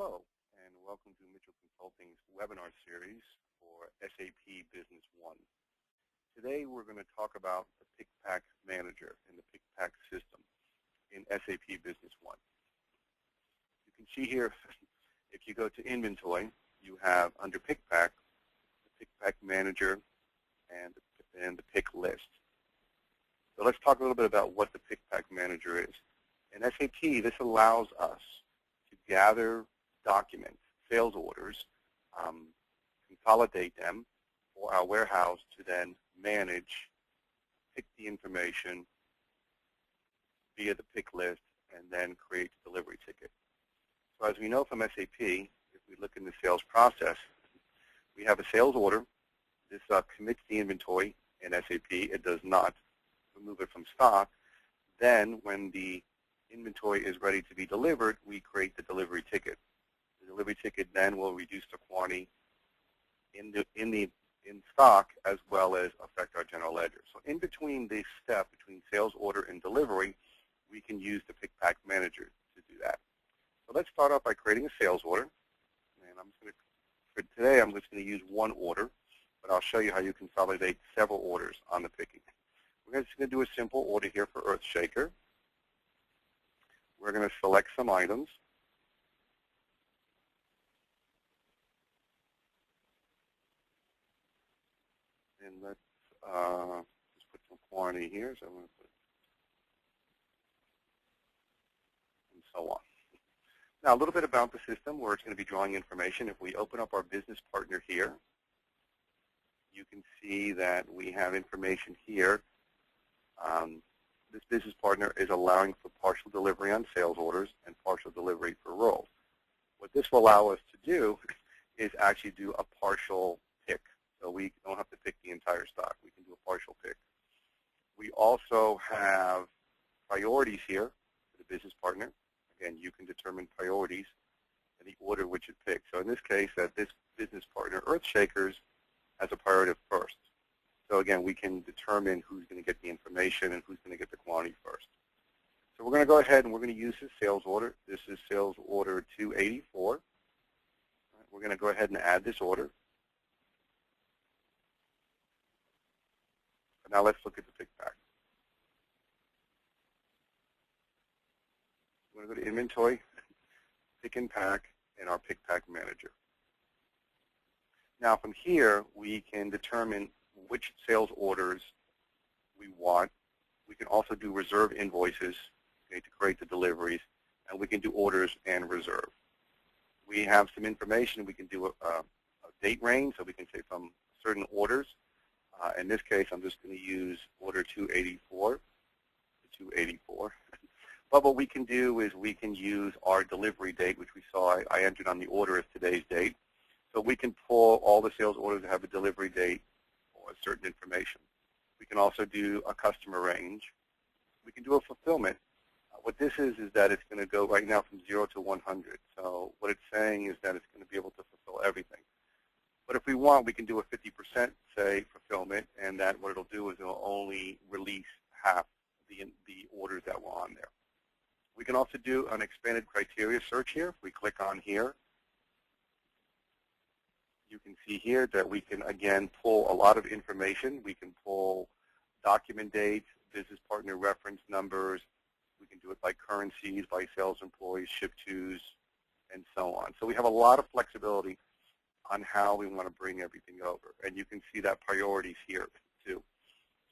Hello, and welcome to Mitchell Consulting's webinar series for SAP Business One. Today we're going to talk about the Pick-Pack Manager and the Pick-Pack system in SAP Business One. You can see here, if you go to Inventory, you have under Pick-Pack, the Pick-Pack Manager and the Pick List. So let's talk a little bit about what the Pick-Pack Manager is. In SAP, this allows us to gather documents, sales orders, consolidate them for our warehouse to then manage, pick the information via the pick list, and then create the delivery ticket. So as we know from SAP, if we look in the sales process, we have a sales order. This commits the inventory in SAP. It does not remove it from stock. Then when the inventory is ready to be delivered, we create the delivery ticket. The delivery ticket then will reduce the quantity in stock as well as affect our general ledger. So in between this step, between sales order and delivery, we can use the Pick-Pack Manager to do that. So let's start off by creating a sales order. And for today, I'm just going to use one order, but I'll show you how you consolidate several orders on the picking. We're just going to do a simple order here for Earthshaker. We're going to select some items. And let's just put some quantity here. So I'm going to put, and so on. Now, a little bit about the system where it's going to be drawing information. If we open up our business partner here, you can see that we have information here. This business partner is allowing for partial delivery on sales orders and partial delivery for roles. What this will allow us to do is actually do a partial pick. So we don't have to pick the entire stock. We can do a partial pick. We also have priorities here for the business partner. Again, you can determine priorities in the order which it picks. So in this case, this business partner, Earthshakers, has a priority of first. So again, we can determine who's going to get the information and who's going to get the quantity first. So we're going to go ahead and we're going to use this sales order. This is sales order 284. We're going to go ahead and add this order. Now let's look at the Pick-Pack. We're going to go to Inventory, Pick and Pack, and our Pick-Pack Manager. Now from here, we can determine which sales orders we want. We can also do reserve invoices, okay, to create the deliveries, and we can do orders and reserve. We have some information. We can do a date range, so we can say from certain orders. In this case, I'm just going to use order 284 to 284. But what we can do is we can use our delivery date, which we saw I entered on the order as today's date. So we can pull all the sales orders that have a delivery date or certain information. We can also do a customer range. We can do a fulfillment. What this is that it's going to go right now from 0 to 100. So what it's saying is that it's going to be able to fulfill everything. But if we want, we can do a 50%, say, fulfillment, and that what it'll do is it'll only release half the orders that were on there. We can also do an expanded criteria search here. If we click on here, you can see here that we can, again, pull a lot of information. We can pull document dates, business partner reference numbers. We can do it by currencies, by sales employees, ship tos, and so on. So we have a lot of flexibility on how we want to bring everything over. And you can see that priorities here, too.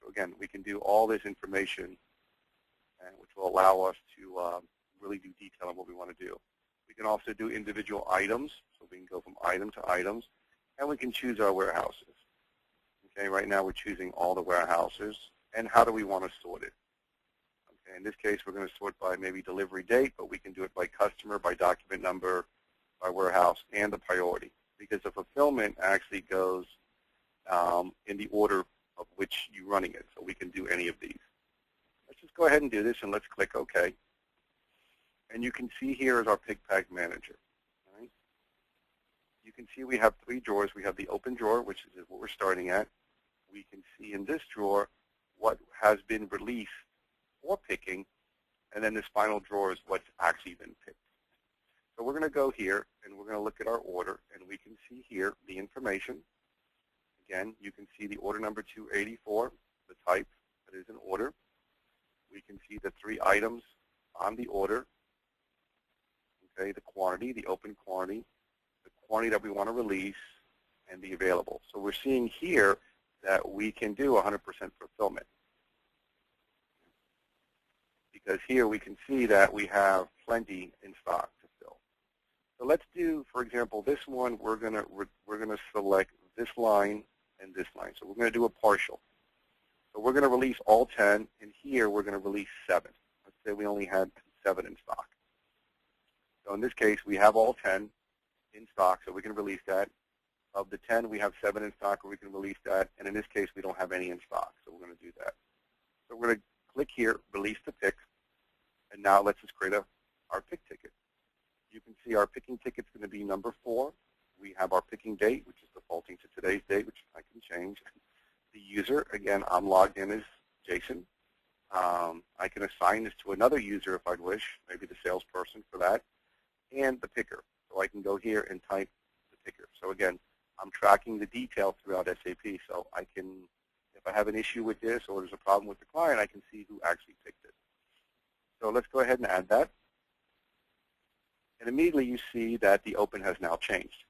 So again, we can do all this information, which will allow us to really do detail on what we want to do. We can also do individual items. So we can go from item to items. And we can choose our warehouses. Okay, right now we're choosing all the warehouses. And how do we want to sort it? Okay, in this case, we're going to sort by maybe delivery date, but we can do it by customer, by document number, by warehouse, and the priority. Because the fulfillment actually goes in the order of which you're running it. So we can do any of these. Let's just go ahead and do this, and let's click OK. And you can see here is our Pick-Pack Manager. You can see we have 3 drawers. We have the open drawer, which is what we're starting at. We can see in this drawer what has been released for picking, and then this final drawer is what's actually been picked. So we're going to go here, and we're going to look at our order, and we can see here the information. Again, you can see the order number 284, the type that is an order. We can see the 3 items on the order, okay, the quantity, the open quantity, the quantity that we want to release, and the available. So we're seeing here that we can do 100% fulfillment. Because here we can see that we have plenty in stock to fill. So let's do, for example, this one. We're gonna select this line and this line. So we're going to do a partial. So we're going to release all 10, and here we're going to release 7. Let's say we only had 7 in stock. So in this case, we have all 10 in stock, so we can release that. Of the 10, we have 7 in stock, or we can release that. And in this case, we don't have any in stock, so we're going to do that. So we're going to click here, release the pick, and now let's just create our pick ticket. You can see our picking ticket is going to be number 4. We have our picking date, which is defaulting to today's date, which I can change. The user, again, I'm logged in as Jason. I can assign this to another user if I'd wish, maybe the salesperson for that, and the picker. So I can go here and type the picker. So again, I'm tracking the details throughout SAP, so I can, if I have an issue with this or there's a problem with the client, I can see who actually picked it. So let's go ahead and add that. And immediately you see that the open has now changed.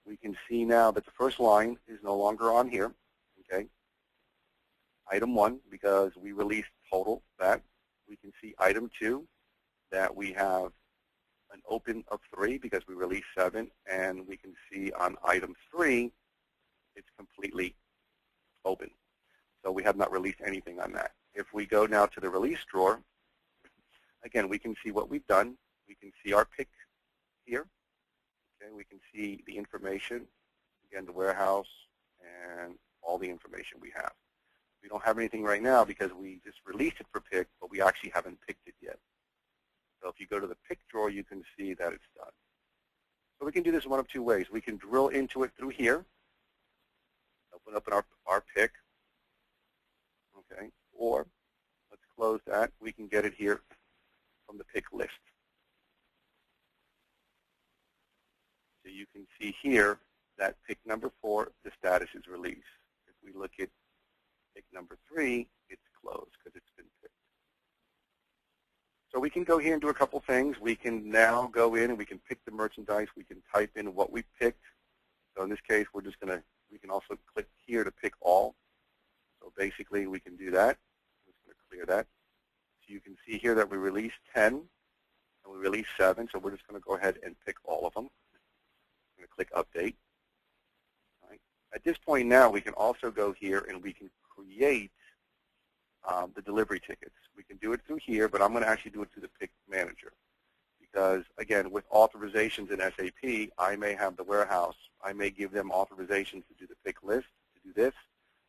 We can see now that the first line is no longer on here, okay? Item 1, because we released total that. We can see item 2, that we have an open of 3 because we released 7, and we can see on item 3, it's completely open. So we have not released anything on that. If we go now to the release drawer, again, we can see what we've done. We can see our pick here. Okay, we can see the information, again, the warehouse, and all the information we have. We don't have anything right now because we just released it for pick, but we actually haven't picked it yet. So if you go to the pick drawer, you can see that it's done. So we can do this one of 2 ways. We can drill into it through here, open up our pick, okay, or let's close that. We can get it here from the pick list. So you can see here that pick number 4, the status is release. If we look at pick number 3, it's closed because it's been picked. So we can go here and do a couple things. We can now go in and we can pick the merchandise. We can type in what we picked. So in this case, we can also click here to pick all. So basically, we can do that. I'm just going to clear that. So you can see here that we released 10 and we released 7. So we're just going to go ahead and pick all of them. I'm going to click Update. All right. At this point now, we can also go here and we can create the delivery tickets. We can do it through here, but I'm going to actually do it through the Pick Manager. Because, again, with authorizations in SAP, I may have the warehouse. I may give them authorizations to do the pick list, to do this,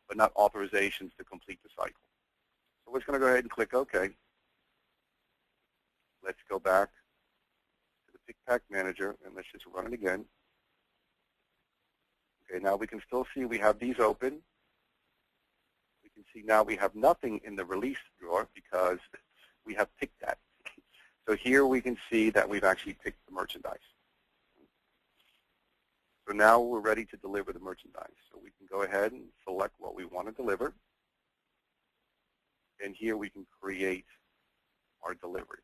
but not authorizations to complete the cycle. So we're just going to go ahead and click OK. Let's go back to the Pick Pack Manager, and let's just run it again. Okay, now we can still see we have these open. We can see now we have nothing in the release drawer because we have picked that. So here we can see that we've actually picked the merchandise. So now we're ready to deliver the merchandise. So we can go ahead and select what we want to deliver. And here we can create our delivery.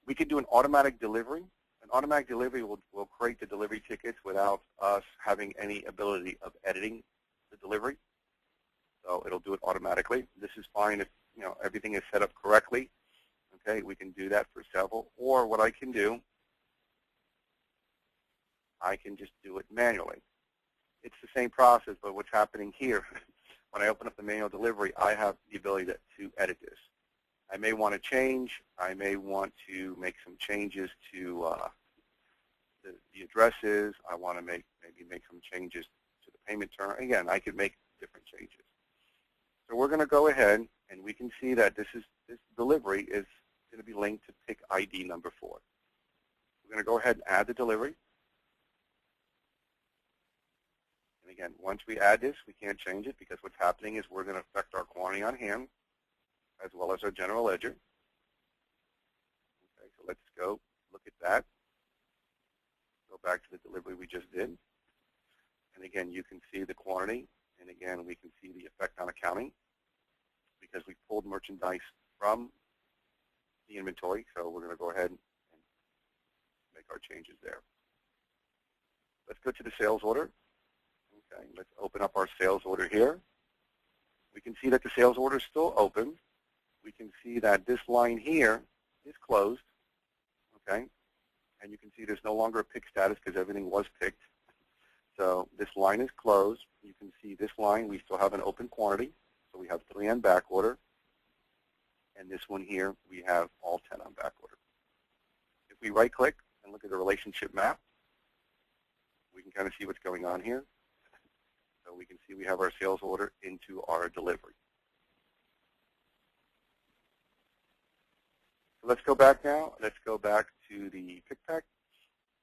We can do an automatic delivery. An automatic delivery will create the delivery tickets without us having any ability of editing the delivery. So it'll do it automatically. This is fine if everything is set up correctly. Okay, we can do that for several. Or what I can do, I can just do it manually. It's the same process, but what's happening here, when I open up the manual delivery, I have the ability to edit this. I may want to change. I may want to make some changes to the addresses. I want to maybe make some changes to the payment term. Again, I could make different changes. So we're going to go ahead, and we can see that this delivery is going to be linked to pick ID number 4. We're going to go ahead and add the delivery. And again, once we add this, we can't change it because what's happening is we're going to affect our quantity on hand as well as our general ledger. Okay, so let's go look at that. back to the delivery we just did. And again, you can see the quantity. And again, we can see the effect on accounting because we pulled merchandise from the inventory. So we're going to go ahead and make our changes there. Let's go to the sales order. Okay, let's open up our sales order here. We can see that the sales order is still open. We can see that this line here is closed. Okay, and you can see there's no longer a pick status because everything was picked. So this line is closed. You can see this line, we still have an open quantity. So we have 3 on back order. And this one here, we have all 10 on back order. If we right-click and look at the relationship map, we can kind of see what's going on here. So we can see we have our sales order into our delivery. So let's go back now. Let's go back to the pick pack.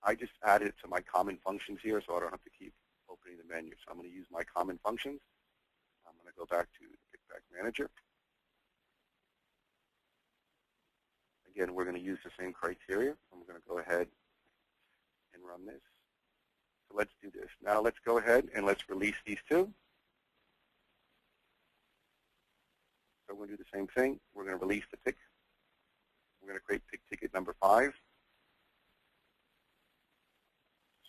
I just added it to my common functions here, so I don't have to keep opening the menu. So I'm going to use my common functions. I'm going to go back to the pick pack manager. Again, we're going to use the same criteria. I'm going to go ahead and run this. So let's do this. Now let's go ahead and let's release these two. So we're going to do the same thing. We're going to release the pick. We're going to create pick ticket number 5.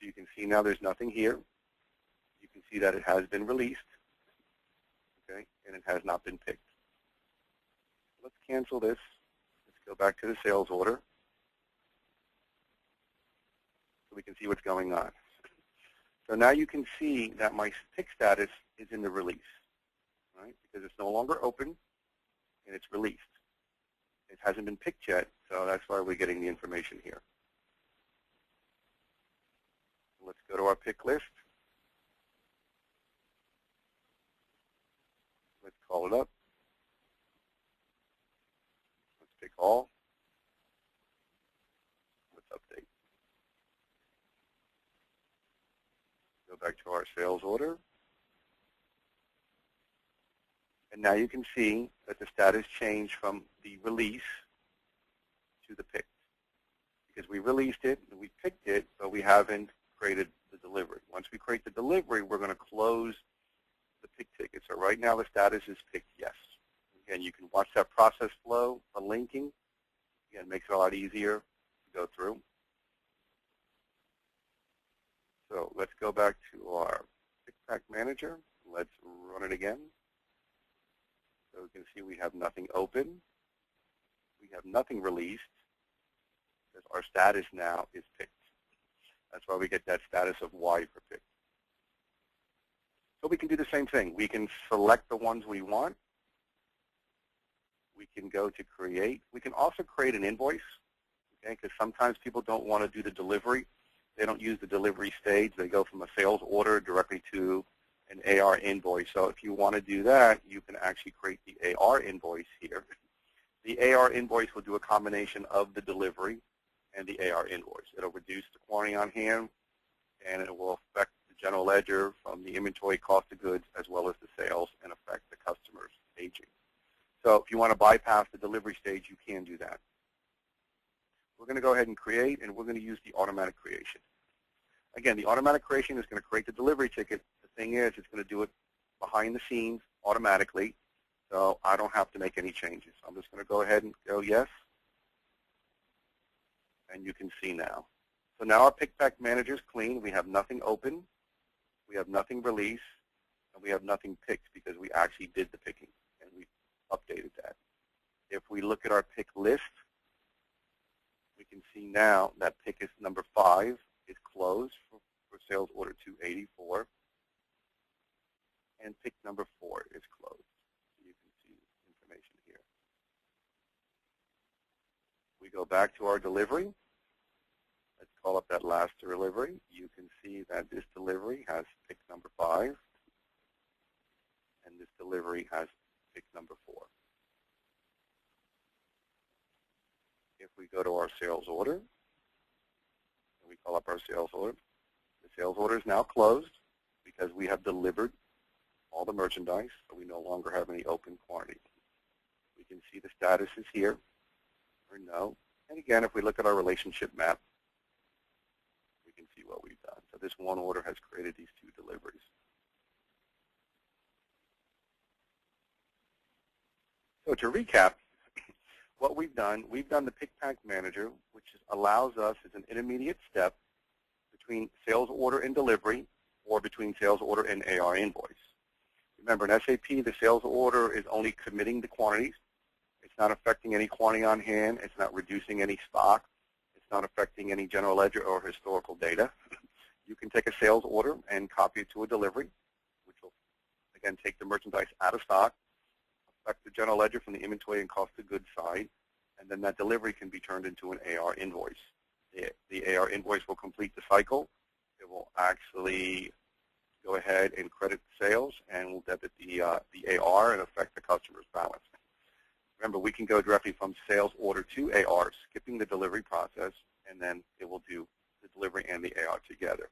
So you can see now there's nothing here. You can see that it has been released, okay, and it has not been picked. Let's cancel this. Let's go back to the sales order so we can see what's going on. So now you can see that my pick status is in the release, right, because it's no longer open and it's released. It hasn't been picked yet, so that's why we're getting the information here. Let's go to our pick list. Let's call it up. Let's pick all. Let's update. Go back to our sales order. And now you can see that the status changed from the release to the picked. Because we released it and we picked it, but we haven't created the delivery. Once we create the delivery, we're going to close the pick ticket. So right now the status is picked yes. Again, you can watch that process flow, the linking. Again, it makes it a lot easier to go through. So let's go back to our pick pack manager. Let's run it again. So we can see we have nothing open. We have nothing released because our status now is picked. That's why we get that status of Y for pick. So we can do the same thing. We can select the ones we want. We can go to create. We can also create an invoice, okay, because sometimes people don't want to do the delivery. They don't use the delivery stage. They go from a sales order directly to an AR invoice. So if you want to do that, you can actually create the AR invoice here. The AR invoice will do a combination of the delivery and the AR invoice. It'll reduce the quantity on hand, and it will affect the general ledger from the inventory cost of goods as well as the sales and affect the customer's aging. So if you want to bypass the delivery stage, you can do that. We're going to go ahead and create, and we're going to use the automatic creation. Again, the automatic creation is going to create the delivery ticket. The thing is, it's going to do it behind the scenes automatically, so I don't have to make any changes. I'm just going to go ahead and go yes. And you can see now. So now our pick pack manager is clean. We have nothing open. We have nothing released. And we have nothing picked because we actually did the picking. And we updated that. If we look at our pick list, we can see now that pick is number 5 is closed for sales order 284. And pick number 4 is closed. So you can see information here. We go back to our delivery. Let's call up that last delivery. You can see that this delivery has pick number 5, and this delivery has pick number 4. If we go to our sales order, and we call up our sales order, the sales order is now closed because we have delivered all the merchandise, so we no longer have any open quantity. We can see the status is here, or no. And again, if we look at our relationship map, we can see what we So this one order has created these 2 deliveries. So to recap, what we've done the Pick Pack Manager, which allows us as an intermediate step between sales order and delivery, or between sales order and AR invoice. Remember, in SAP, the sales order is only committing the quantities. It's not affecting any quantity on hand. It's not reducing any stock. It's not affecting any general ledger or historical data. You can take a sales order and copy it to a delivery, which will, again, take the merchandise out of stock, affect the general ledger from the inventory and cost of goods side, and then that delivery can be turned into an AR invoice. The AR invoice will complete the cycle. It will actually go ahead and credit sales and will debit the AR and affect the customer's balance. Remember, we can go directly from sales order to AR, skipping the delivery process, and then it will do the delivery and the AR together.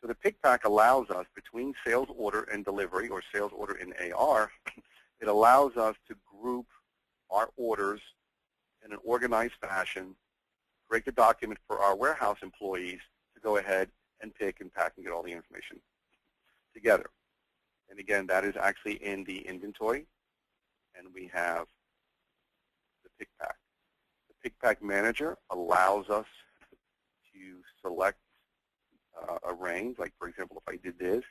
So the Pick Pack allows us, between sales order and delivery, or sales order and AR, it allows us to group our orders in an organized fashion, create the document for our warehouse employees to go ahead and pick and pack and get all the information together. And again, that is actually in the inventory, and we have the Pick Pack. The Pick Pack Manager allows us to select a range. Like, for example, if I did this,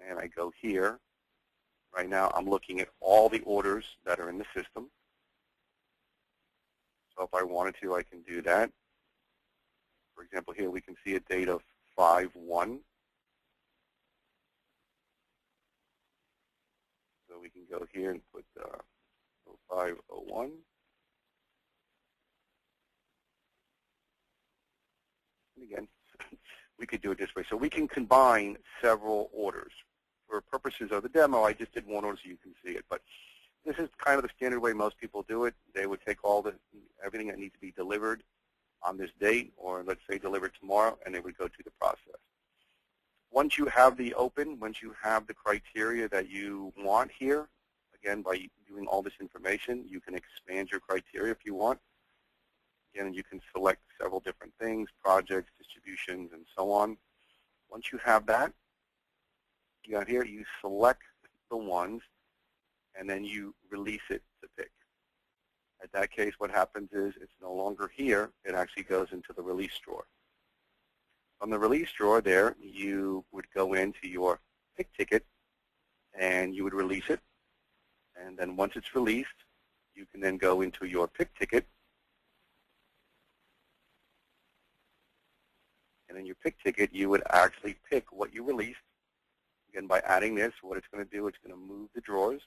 and I go here, right now I'm looking at all the orders that are in the system. So if I wanted to, I can do that. For example, here we can see a date of 5/1. So we can go here and put 0501. And again, we could do it this way. So we can combine several orders. For purposes of the demo, I just did one order so you can see it. But this is kind of the standard way most people do it. They would take everything that needs to be delivered on this date, or let's say delivered tomorrow, and they would go through the process. Once you have once you have the criteria that you want here, again, by doing all this information, you can expand your criteria if you want. Again, you can select several different things, projects, distributions, and so on. Once you have that, you got here, you select the ones, and then you release it to pick. At that case, what happens is it's no longer here. It actually goes into the release drawer. From the release drawer there, you would go into your pick ticket, and you would release it. And then once it's released, you can then go into your pick ticket. And in your pick ticket, you would actually pick what you released. Again, by adding this, what it's going to do, it's going to move the drawers.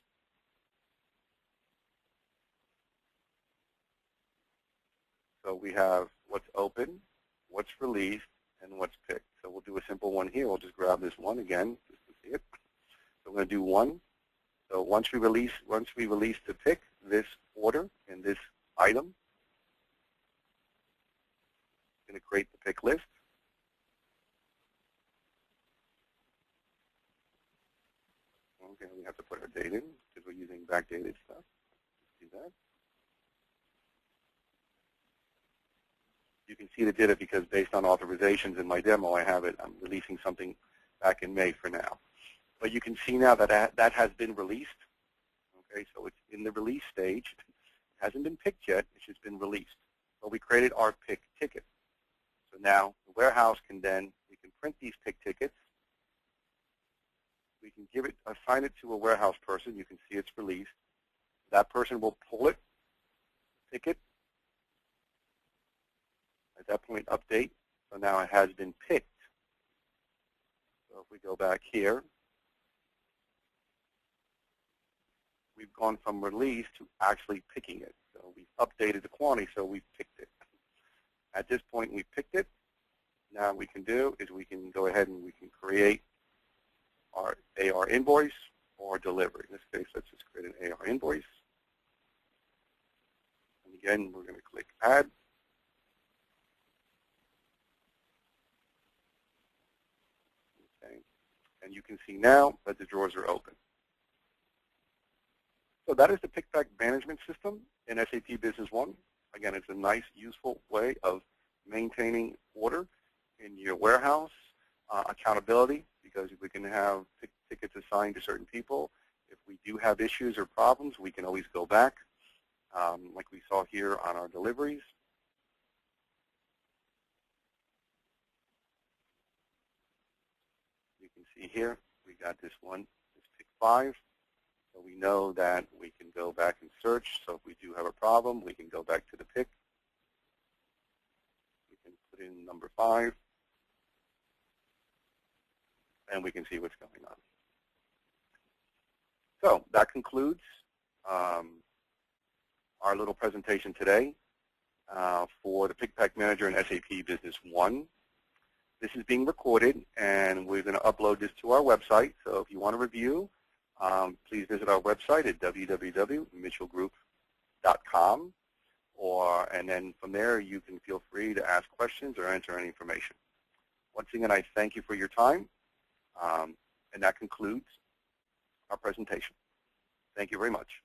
So we have what's open, what's released, and what's picked. So we'll do a simple one here. We'll just grab this one again just to see it. So we're going to do one. So once we release to pick this order and this item, it's going to create the pick list. Okay, we have to put our date in because we're using backdated stuff. Let's do that. You can see the data because based on authorizations in my demo, I have it. I'm releasing something back in May for now. But you can see now that that has been released. Okay, so it's in the release stage. It hasn't been picked yet. It's just been released. So we created our pick ticket. So now the warehouse we can print these pick tickets. We can assign it to a warehouse person. You can see it's released. That person will pull it, pick it. At that point, update. So now it has been picked. So if we go back here, we've gone from release to actually picking it. So we've updated the quantity, so we've picked it. At this point, we picked it. Now what we can do is we can go ahead and we can create our AR invoice or delivery. In this case, let's just create an AR invoice. And again, we're going to click Add. Okay. And you can see now that the drawers are open. So that is the Pick Pack management system in SAP Business One. Again, it's a nice, useful way of maintaining order in your warehouse, accountability, because we can have tickets assigned to certain people. If we do have issues or problems, we can always go back, like we saw here on our deliveries. You can see here, we got this one, this pick 5. So we know that we can go back and search. So if we do have a problem, we can go back to the pick. We can put in number 5, and we can see what's going on. So that concludes our little presentation today for the Pick Pack Manager in SAP Business One. This is being recorded, and we're going to upload this to our website. So if you want to review, please visit our website at www.mitchellgroup.com, and then from there you can feel free to ask questions or enter any information. Once again, I thank you for your time, and that concludes our presentation. Thank you very much.